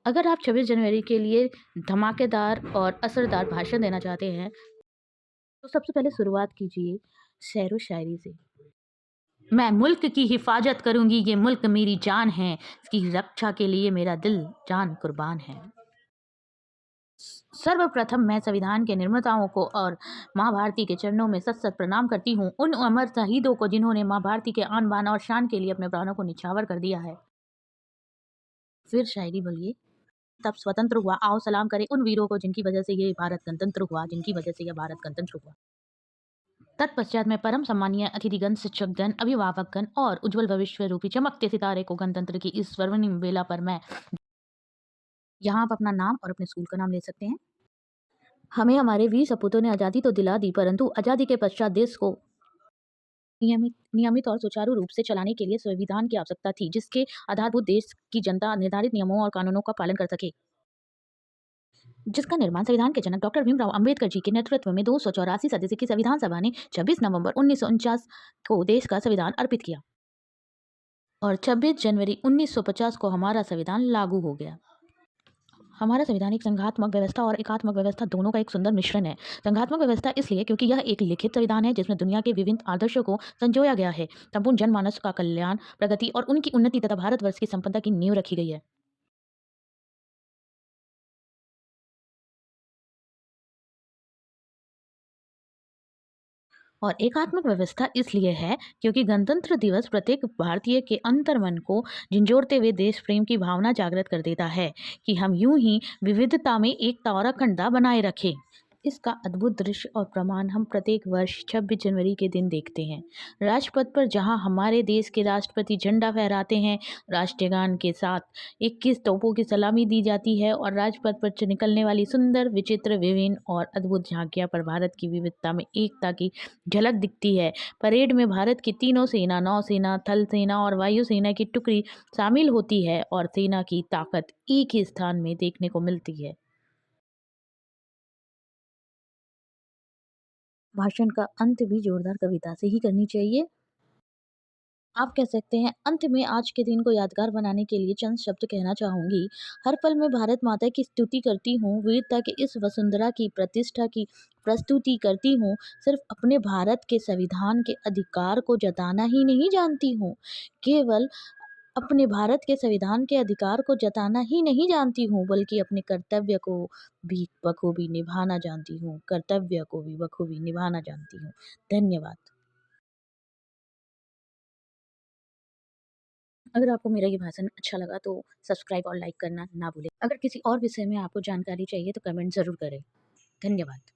अगर आप 26 जनवरी के लिए धमाकेदार और असरदार भाषण देना चाहते हैं, तो सबसे पहले शुरुआत कीजिए शेरो शायरी से। मैं मुल्क की हिफाजत करूंगी, ये मुल्क मेरी जान है, इसकी रक्षा के लिए मेरा दिल जान कुर्बान है। सर्वप्रथम मैं संविधान के निर्माताओं को और माँ भारती के चरणों में सत सत प्रणाम करती हूँ, उन अमर शहीदों को जिन्होंने माँ भारती के आन बान और शान के लिए अपने प्राणों को निछावर कर दिया है। फिर शायरी बोलिए। तब स्वतंत्र हुआ, आओ सलाम करें उन वीरों को जिनकी वजह से ये भारत गणतंत्र हुआ, जिनकी वजह से यह भारत गणतंत्र हुआ। तत्पश्चात में परम सम्मानीय अतिथिगण, शिक्षकगण, अभिभावकगण और उज्जवल भविष्य रूपी चमकते सितारे को गणतंत्र की इस स्वर्णिम बेला पर मैं यहाँ आप अपना नाम और अपने स्कूल का नाम ले सकते हैं। हमें हमारे वीर सपूतों ने आज़ादी तो दिला दी, परंतु आज़ादी के पश्चात देश को नियमित नियमित और सुचारू रूप से चलाने के लिए संविधान की आवश्यकता थी, जिसके आधारभूत देश की जनता निर्धारित नियमों और कानूनों का पालन कर सके, जिसका निर्माण संविधान के जनक डॉक्टर भीमराव अंबेडकर जी के नेतृत्व में 284 सदस्य की संविधान सभा ने 26 नवंबर 1949 को देश का संविधान अर्पित किया और 26 जनवरी 1950 को हमारा संविधान लागू हो गया। हमारा संविधान एक संघात्मक व्यवस्था और एकात्मक व्यवस्था दोनों का एक सुंदर मिश्रण है। संघात्मक व्यवस्था इसलिए क्योंकि यह एक लिखित संविधान है जिसमें दुनिया के विभिन्न आदर्शों को संजोया गया है, संपूर्ण जनमानस का कल्याण, प्रगति और उनकी उन्नति तथा भारतवर्ष की संपदा की नींव रखी गई है। और एकात्मक व्यवस्था इसलिए है क्योंकि गणतंत्र दिवस प्रत्येक भारतीय के अंतर्मन को झिंझोड़ते हुए देश प्रेम की भावना जागृत कर देता है कि हम यूं ही विविधता में एकता और अखंडता बनाए रखें। इसका अद्भुत दृश्य और प्रमाण हम प्रत्येक वर्ष 26 जनवरी के दिन देखते हैं। राजपथ पर जहां हमारे देश के राष्ट्रपति झंडा फहराते हैं, राष्ट्रीय गान के साथ 21 तोपों की सलामी दी जाती है और राजपथ पर से निकलने वाली सुंदर, विचित्र, विभिन्न और अद्भुत झांकियां पर भारत की विविधता में एकता की झलक दिखती है। परेड में भारत की तीनों सेना, नौसेना, थल सेना और वायुसेना की टुकड़ी शामिल होती है और सेना की ताकत एक ही स्थान में देखने को मिलती है। भाषण का अंत भी जोरदार कविता से ही करनी चाहिए। आप कह सकते हैं, अंत में आज के दिन को यादगार बनाने के लिए चंद शब्द कहना चाहूंगी। हर पल में भारत माता की स्तुति करती हूँ, वीरता के इस वसुंधरा की प्रतिष्ठा की प्रस्तुति करती हूँ। सिर्फ अपने भारत के संविधान के अधिकार को जताना ही नहीं जानती हूँ, केवल अपने भारत के संविधान के अधिकार को जताना ही नहीं जानती हूँ, बल्कि अपने कर्तव्य को भी बखूबी निभाना जानती हूँ। कर्तव्य को भी बखूबी निभाना जानती हूँ। धन्यवाद। अगर आपको मेरा ये भाषण अच्छा लगा तो सब्सक्राइब और लाइक करना ना भूलें। अगर किसी और विषय में आपको जानकारी चाहिए तो कमेंट ज़रूर करें। धन्यवाद।